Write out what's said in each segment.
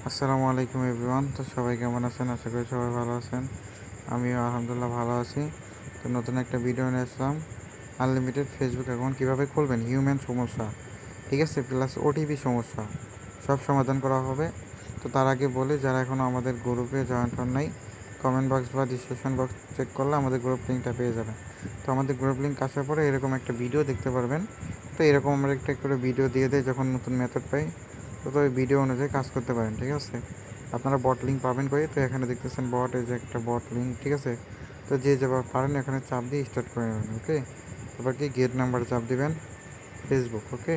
আসসালামু আলাইকুম এভরিওয়ান। তো সবাই কেমন আছেন? আশা করি সবাই ভালো আছেন। আমিও আলহামদুলিল্লাহ ভালো আছি। তো নতুন একটা ভিডিও নিয়ে আসলাম, আনলিমিটেড ফেসবুক অ্যাকাউন্ট কীভাবে খুলবেন, হিউম্যান সমস্যা, ঠিক আছে, প্লাস ওটিপি সমস্যা, সব সমাধান করা হবে। তো তার আগে বলি, যারা এখনও আমাদের গ্রুপে জয়েন্ট হন নাই, কমেন্ট বক্স বা ডিসক্রিপশন বক্স চেক করলে আমাদের গ্রুপ লিঙ্কটা পেয়ে যাবেন। তো আমাদের গ্রুপ লিঙ্ক আসার পরে এরকম একটা ভিডিও দেখতে পারবেন। তো এরকম আমরা একটা করে ভিডিও দিয়ে দেয় যখন নতুন মেথড পাই, তো ওই ভিডিও অনুযায়ী কাজ করতে পারেন, ঠিক আছে। আপনারা বট লিঙ্ক পাবেন কই? তো এখানে দেখতেছেন বট, এই যে একটা বট লিঙ্ক, ঠিক আছে। তো যে যেভাবে পারেন এখানে চাপ দিয়ে স্টার্ট করে নেবেন, ওকে। তারপর কি গেট নাম্বার চাপ দিবেন, ফেসবুক, ওকে,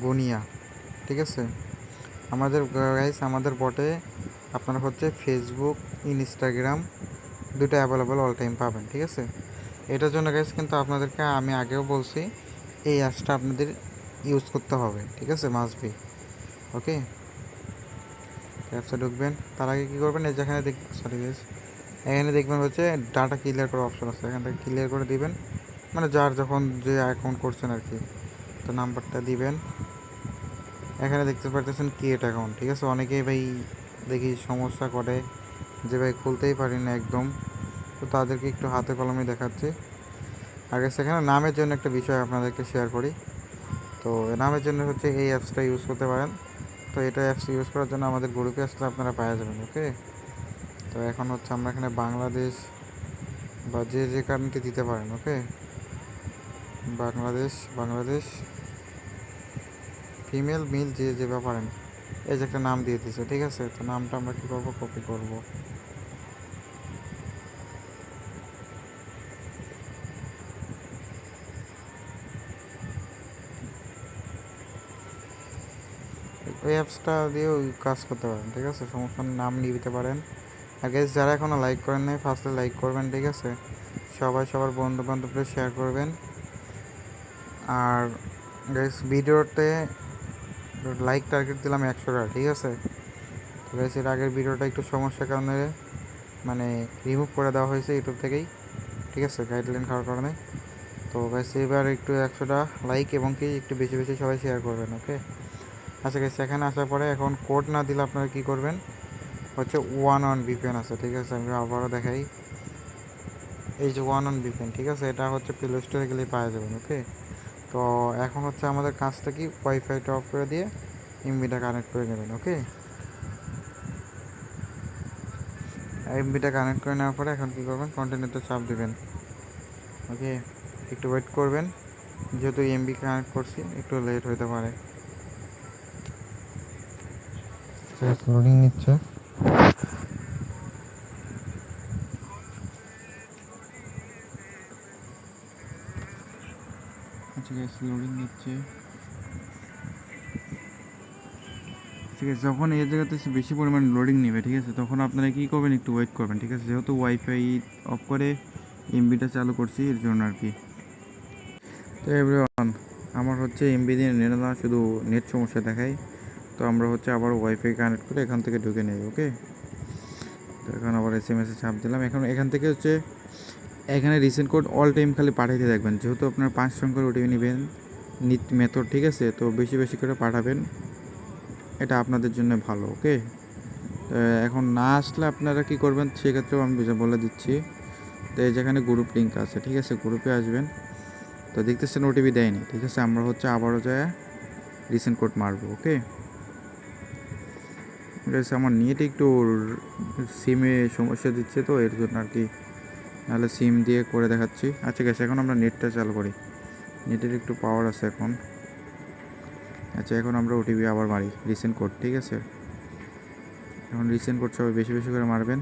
গুনিয়া, ঠিক আছে। আমাদের গাইস, আমাদের বটে আপনারা হচ্ছে ফেসবুক, ইনস্টাগ্রাম দুটো অ্যাভেলেবল অল টাইম পাবেন, ঠিক আছে। এটার জন্য গাইস কিন্তু আপনাদেরকে আমি আগেও বলছি, এই অ্যাপসটা আপনাদের ইউজ করতে হবে, ঠিক আছে, মাস্ট বি, ওকে। অ্যাপসে ঢুকবেন, তার আগে কী করবেন, এই যেখানে এখানে দেখবেন হচ্ছে ডাটা ক্লিয়ার করার অপশন আছে, এখান থেকে ক্লিয়ার করে দিবেন, মানে যার যখন যে অ্যাকাউন্ট করছেন আর কি। তো নাম্বারটা দিবেন, এখানে দেখতে পারতেছেন ক্রিয়েট অ্যাকাউন্ট, ঠিক আছে। অনেকেই ভাই দেখি সমস্যা করে যে ভাই খুলতেই পারি না একদম। তো তাদেরকে একটু হাতে কলমে দেখাচ্ছি। আগে সেখানে নামের জন্য একটা বিষয় আপনাদেরকে শেয়ার করি। তো নামের জন্য হচ্ছে এই অ্যাপসটা ইউজ করতে পারেন। তো এটা অ্যাপস ইউজ করার জন্য আমাদের গ্রুপে আসলে আপনারা পাওয়া যাবেন, ওকে। তো এখন হচ্ছে আমরা এখানে বাংলাদেশ বা যে কারেন্টটি দিতে পারেন, ওকে। বাংলাদেশ ফিমেল মেল যে পারেন, এই যে একটা নাম দিয়ে দিচ্ছে, ঠিক আছে। তো নামটা আমরা কী করবো, কপি করব। ওই অ্যাপসটা দিয়েও কাজ করতে পারেন, ঠিক আছে, সমস্যা নেই, নাম নিয়ে দিতে পারেন। আর গাইস, যারা এখনও লাইক করেন নাই, ফার্স্টে লাইক করবেন, ঠিক আছে। সবাই সবার বন্ধু বান্ধবদের শেয়ার করবেন। আর গাইস, ভিডিওতে লাইক টার্গেট দিলাম 100টা, ঠিক আছে। তো গাইস, এর আগের ভিডিওটা একটু সমস্যার কারণে মানে রিমুভ করে দেওয়া হয়েছে ইউটিউব থেকেই, ঠিক আছে, গাইডলাইন খাওয়ার কারণে। তো গাইস, এবার একটু 100টা লাইক এবং কি একটু বেশি বেশি সবাই শেয়ার করবেন, ওকে। আচ্ছা গাইস, এখানে আসার পরে এখন কোড না দিলে আপনারা কী করবেন, হচ্ছে ওয়ান ভিপিএন আছে, ঠিক আছে। আমি আবারও দেখাই, এই যে ওয়ান ভিপিএন, ঠিক আছে, এটা হচ্ছে প্লে স্টোরে গেলেই পাওয়া যাবেন, ওকে। তো এখন হচ্ছে আমাদের কাজটা কি, ওয়াইফাইটা অফ করে দিয়ে এমবিটা কানেক্ট করে নেবেন, ওকে। এমবিটা কানেক্ট করে নেওয়ার পরে এখন কী করবেন, কন্টিনিউতে চাপ দেবেন, ওকে। একটু ওয়েট করবেন, যেহেতু এমবি কানেক্ট করছি একটু লেট হতে পারে, লোডিং নিচ্ছে। আচ্ছা গাইস, লোডিং নিচ্ছে, ঠিক আছে। যখন এই জায়গাতে বেশি পরিমাণ লোডিং নেবে, ঠিক আছে, তখন আপনারা কী করবেন, একটু ওয়েট করবেন, ঠিক আছে। যেহেতু ওয়াইফাই অফ করে এমবিটা চালু করছি এর জন্য আর কি। তো এভরিওয়ান, আমার হচ্ছে এমবি দিয়ে নেট না, শুধু নেট সমস্যা দেখায়। তো আমরা হচ্ছে আবার ওয়াইফাই কানেক্ট করে এখান থেকে ঢুকে নেই, ওকে। তো এখন আবার SMS চাপ দিলাম। এখন এখান থেকে হচ্ছে এখানে রিসেন্ট কোড অল টাইম খালি পাঠাইতে থাকবেন, যেহেতু আপনার 5 সংখ্যার ওটিপি নেবেন মেথড, ঠিক আছে। তো বেশি বেশি করে পাঠাবেন, এটা আপনাদের জন্য ভালো, ওকে। তো এখন না আসলে আপনারা কী করবেন সেক্ষেত্রেও আমি বলে দিচ্ছি। তো এই যেখানে গ্রুপ লিঙ্ক আছে, ঠিক আছে, গ্রুপে আসবেন। তো দেখতেছেন ওটিপি দেয়নি, ঠিক আছে। আমরা হচ্ছে আবারও যায় রিসেন্ট কোড মারবো, ওকে। আমার নেট একটু সিমে সমস্যা দিচ্ছে, তো এর জন্য আর কি, নাহলে সিম দিয়ে করে দেখাচ্ছি। আচ্ছা গেছে, এখন আমরা নেটটা চালু করি, নেটের একটু পাওয়ার আছে এখন। আচ্ছা, এখন আমরা ওটিপি আবার মারি, রিসেন্ট কোড, ঠিক আছে। এখন রিসেন্ট কোড সবাই বেশি বেশি করে মারবেন।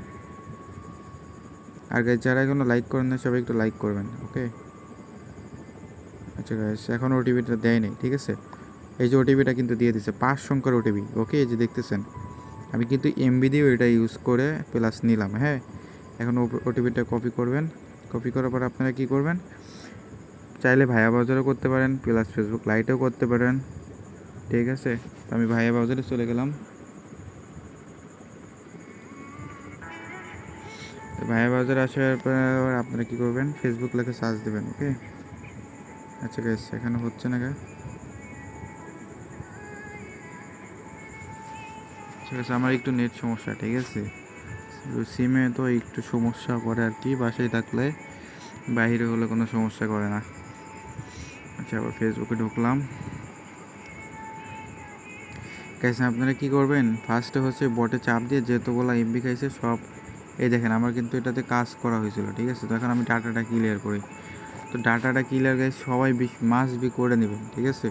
আর গাইস, যারা এখনো লাইক করেন না সবাই একটু লাইক করবেন, ওকে। আচ্ছা গাইস, এখন ওটিপিটা দেয়নি, ঠিক আছে। এই যে ওটিপিটা কিন্তু দিয়ে দিচ্ছে 5 সংখ্যার ওটিপি, ওকে। এই যে দেখতেছেন, আমি কিন্তু এমবি দিয়েও এটা ইউজ করে প্লাস নিলাম, হ্যাঁ। এখন ওটিপিটা কপি করবেন, কপি করার পর আপনারা কী করবেন, চাইলে ভায়া ব্রাউজারও করতে পারেন, প্লাস ফেসবুক লাইটেও করতে পারেন, ঠিক আছে। আমি ভায়া ব্রাউজারে চলে গেলাম। তো ভায়া ব্রাউজারে আসার পর আপনারা কী করবেন, ফেসবুক লেখে সার্চ দেবেন, ওকে। আচ্ছা গাইস, এখানে হচ্ছে না গা, ঠিক আছে, আমার একটু নেট সমস্যা, ঠিক আছে, সিমে তো একটু সমস্যা করে আর কি, বাসায় থাকলে, বাইরে হলে কোনো সমস্যা করে না। আচ্ছা, আবার ফেসবুকে ঢুকলাম। গাইস আপনারা কি করবেন, ফার্স্টে হচ্ছে বটে চাপ দিয়ে যেতগুলো এমবি খাইছে সব, এই দেখেন আমার কিন্তু এটাতে কাজ করা হয়েছিল, ঠিক আছে। তো এখন আমি ডাটাটা ক্লিয়ার করি। তো ডাটাটা ক্লিয়ার গাইস সবাই মাস্ট বি করে নেবেন, ঠিক আছে।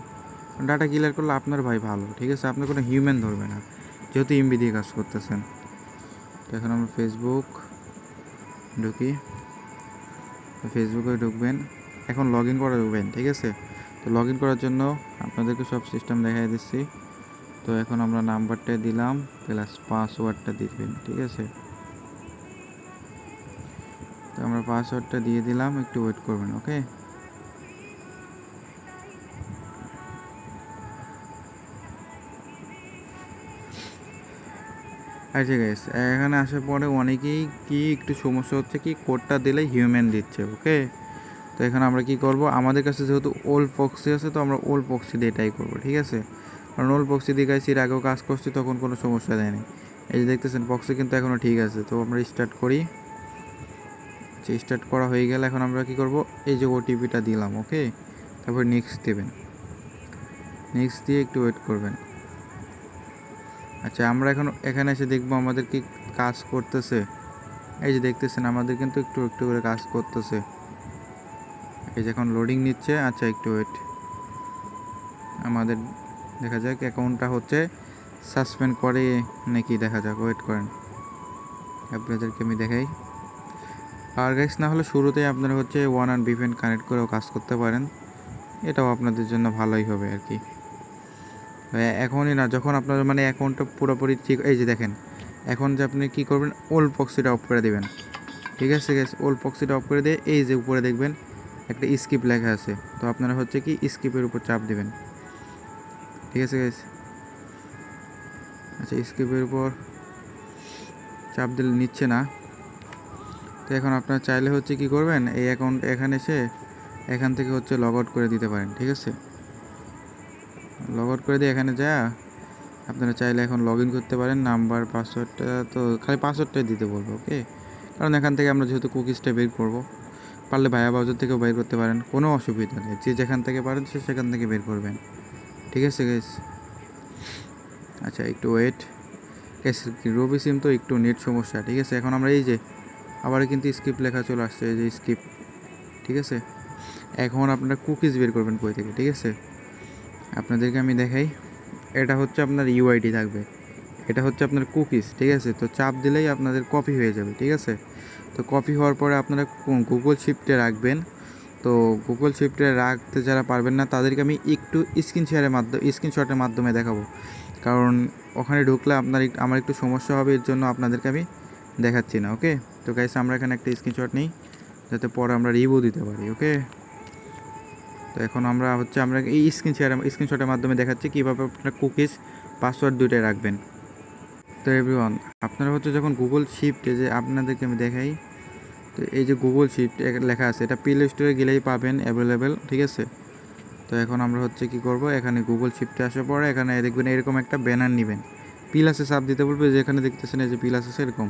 ডাটা ক্লিয়ার করলে আপনার ভাই ভালো, ঠিক আছে, আপনার কোনো হিউম্যান ধরবে না, যেহেতু এমবি দিয়ে কাজ করতেছেন। তো এখন আমরা ফেসবুক ঢুকি, ফেসবুকে ঢুকবেন, এখন লগ ইন করে ঢুকবেন, ঠিক আছে। তো লগ ইন করার জন্য আপনাদেরকে সব সিস্টেম দেখাই দিচ্ছি। তো এখন আমরা নাম্বারটা দিলাম প্লাস পাসওয়ার্ডটা দিবেন, ঠিক আছে। তো আমরা পাসওয়ার্ডটা দিয়ে দিলাম, একটু ওয়েট করবেন, ওকে। আচ্ছা গাইস, এখানে আসার পরে অনেকেই কি একটু সমস্যা হচ্ছে কি কোডটা দিলে হিউম্যান দিচ্ছে, ওকে। তো এখানে আমরা কি করব, আমাদের কাছে যেহেতু ওল্ড প্রক্সি আছে তো আমরা ওল্ড প্রক্সি দিয়ে এটাই করবো, ঠিক আছে। কারণ ওল্ড প্রক্সি দিয়ে গাইস এর আগেও কাজ করছি, তখন কোনো সমস্যা দেয়নি। এই যে দেখতেছেন প্রক্সি কিন্তু এখনও ঠিক আছে। তো আমরা স্টার্ট করি। স্টার্ট করা হয়ে গেলে এখন আমরা কি করব, এই যে ওটিপিটা দিলাম, ওকে। তারপর নেক্সট দেবেন, নেক্সট দিয়ে একটু ওয়েট করবেন। আচ্ছা, আমরা এখন এখানে এসে দেখবো আমাদের কি কাজ করতেছে। এই যে দেখতেছেন আমাদের কিন্তু একটু একটু করে কাজ করতেছে। এই যে এখন লোডিং নিচ্ছে। আচ্ছা, একটু ওয়েট, আমাদের দেখা যাক অ্যাকাউন্টটা হচ্ছে সাসপেন্ড করে নাকি, দেখা যাক, ওয়েট করেন, আপনাদেরকে আমি দেখাই। আর গাইস না হলে শুরুতেই আপনারা হচ্ছে ওয়ান আর ভিপিএন কানেক্ট করেও কাজ করতে পারেন, এটাও আপনাদের জন্য ভালোই হবে আর কি। এখনই না, যখন আপনার মানে অ্যাকাউন্টটা পুরোপুরি ঠিক, এই যে দেখেন এখন যে আপনি কী করবেন, ওল্ড প্রক্সিটা অফ করে দেবেন, ঠিক আছে গাইস। ওল্ড প্রক্সিটা অফ করে দিয়ে এই যে উপরে দেখবেন একটা স্কিপ লেখা আছে, তো আপনারা হচ্ছে কি স্কিপের উপর চাপ দেবেন, ঠিক আছে গাইস। আচ্ছা, স্কিপের উপর চাপ দিলে নিচ্ছে না। তো এখন আপনারা চাইলে হচ্ছে কি করবেন, এই অ্যাকাউন্ট এখানে এসে এখান থেকে হচ্ছে লগ আউট করে দিতে পারেন, ঠিক আছে। লগ আউট করে দিয়ে এখানে যা আপনারা চাইলে এখন লগ ইন করতে পারেন। নাম্বার পাসওয়ার্ডটা তো খালি পাসওয়ার্ডটাই দিতে বলবো, ওকে। কারণ এখান থেকে আমরা যেহেতু কুকিজটা বের করবো, পারলে ভায়া ব্রাউজার থেকেও বের করতে পারেন, কোনো অসুবিধা নেই। যে যেখান থেকে পারেন সে সেখান থেকে বের করবেন, ঠিক আছে গাইস। আচ্ছা, একটু ওয়েট গাইস, রবি সিম তো একটু নেট সমস্যা, ঠিক আছে। এখন আমরা এই যে আবার কিন্তু স্কিপ লেখা চলে আসছে, এই যে স্কিপ, ঠিক আছে। এখন আপনারা কুকিজ বের করবেন কই থেকে, ঠিক আছে। আপনাদেরকে আমি দেখাই, এটা হচ্ছে আপনার ইউআইডি থাকবে, এটা হচ্ছে আপনার কুকিজ, ঠিক আছে। তো চাপ দিলেই আপনাদের কপি হয়ে যাবে, ঠিক আছে। তো কপি হওয়ার পরে আপনারা গুগল শিফটে রাখবেন। তো গুগল শিফটে রাখতে যারা পারবেন না তাদেরকে আমি একটু স্ক্রিনশটের মাধ্যমে দেখাবো, কারণ ওখানে ঢুকলে আমার একটু সমস্যা হবে, এর জন্য আপনাদেরকে আমি দেখাচ্ছি না, ওকে। তো গাইস আমরা এখানে একটা স্ক্রিনশট নিই যাতে পরে আমরা রিভিউ দিতে পারি, ওকে। তো এখন আমরা এই স্ক্রিনশটের মাধ্যমে দেখাচ্ছি কীভাবে আপনারা কুকিজ পাসওয়ার্ড দুটোই রাখবেন। তো এভরিওয়ান, আপনারা হচ্ছে যখন গুগল শিফটে, যে আপনাদেরকে আমি দেখাই, তো এই যে গুগল শিফট লেখা আছে, এটা প্লে স্টোরে গেলেই পাবেন অ্যাভেলেবেল, ঠিক আছে। তো এখন আমরা হচ্ছে কি করব, এখানে গুগল শিফটে আসার পরে এখানে দেখবেন এরকম একটা ব্যানার নেবেন, প্লাসে চাপ দিতে বলবে, যেখানে দেখতেছেন এই যে প্লাস আছে এরকম।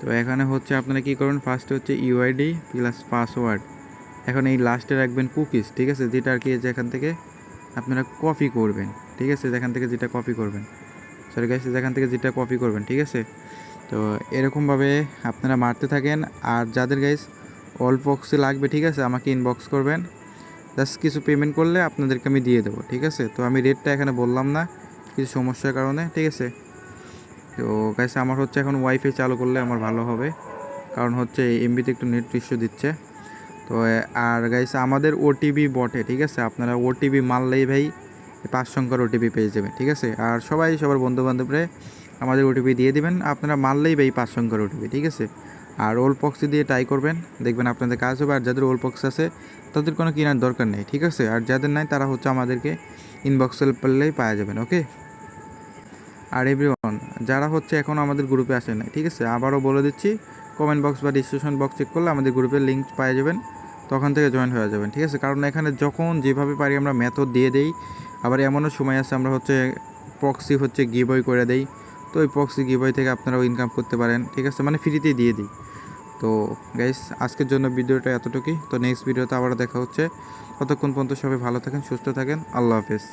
তো এখানে হচ্ছে আপনারা কী করবেন, ফার্স্টে হচ্ছে ইউআইডি প্লাস পাসওয়ার্ড, এখন এই লাস্টে রাখবেন কুকিজ, ঠিক আছে, যেটা আর কি যেখান থেকে আপনারা কপি করবেন, ঠিক আছে, যেখান থেকে যেটা কপি করবেন, সরি গাইস, যেখান থেকে যেটা কপি করবেন, ঠিক আছে। তো এরকমভাবে আপনারা মারতে থাকেন। আর যাদের গাইস অল্প বক্সে লাগবে, ঠিক আছে, আমাকে ইনবক্স করবেন, জাস্ট কিছু পেমেন্ট করলে আপনাদেরকে আমি দিয়ে দেবো, ঠিক আছে। তো আমি রেটটা এখানে বললাম না কিছু সমস্যার কারণে, ঠিক আছে। তো গাইস আমার হচ্ছে এখন ওয়াইফাই চালু করলে আমার ভালো হবে, কারণ হচ্ছে এমবিতে একটু নেট ইস্যু দিচ্ছে। তো আর গাইস আমাদের ওটিপি বটে, ঠিক আছে, আপনারা ওটিপি মারলেই ভাই 5 সংখ্যার ওটিপি পেয়ে যাবেন, ঠিক আছে। আর সবার বন্ধুবান্ধবরে আমাদের ওটিপি দিয়ে দিবেন, আপনারা মারলেই ভাই 5 সংখ্যার ওটিপি, ঠিক আছে। আর ওল্ড পক্সি দিয়ে ট্রাই করবেন, দেখবেন আপনাদের কাজ হবে। আর যাদের ওল্ড পক্স আছে তাদের কোনো কেনার দরকার নেই, ঠিক আছে। আর যাদের নাই তারা হচ্ছে আমাদেরকে ইনবক্সে পেলেই পাওয়া যাবেন, ওকে। আর এভরিওয়ান, যারা হচ্ছে এখন আমাদের গ্রুপে আসেন নাই, ঠিক আছে, আবারও বলে দিচ্ছি, কমেন্ট বক্স বা ডিসক্রিপশন বক্স চেক করলে আমাদের গ্রুপের লিঙ্ক পাওয়া যাবেন, তখন থেকে জয়েন হয়ে যাবেন, ঠিক আছে। কারণ এখানে যখন যেভাবে পারি আমরা মেথড দিয়ে দেই, আবার এমনও সময় আছে আমরা হচ্ছে প্রক্সি হচ্ছে গিভওয়ে করে দেই, তো ওই প্রক্সি গিভওয়ে থেকে আপনারাও ইনকাম করতে পারেন, ঠিক আছে, মানে ফ্রিতেই দিয়ে দিই। তো গাইস আজকের জন্য ভিডিওটা এতটুকুই। তো নেক্সট ভিডিওতে আবার দেখা হচ্ছে। ততক্ষণ পর্যন্ত সবাই ভালো থাকেন, সুস্থ থাকেন। আল্লাহ হাফেজ।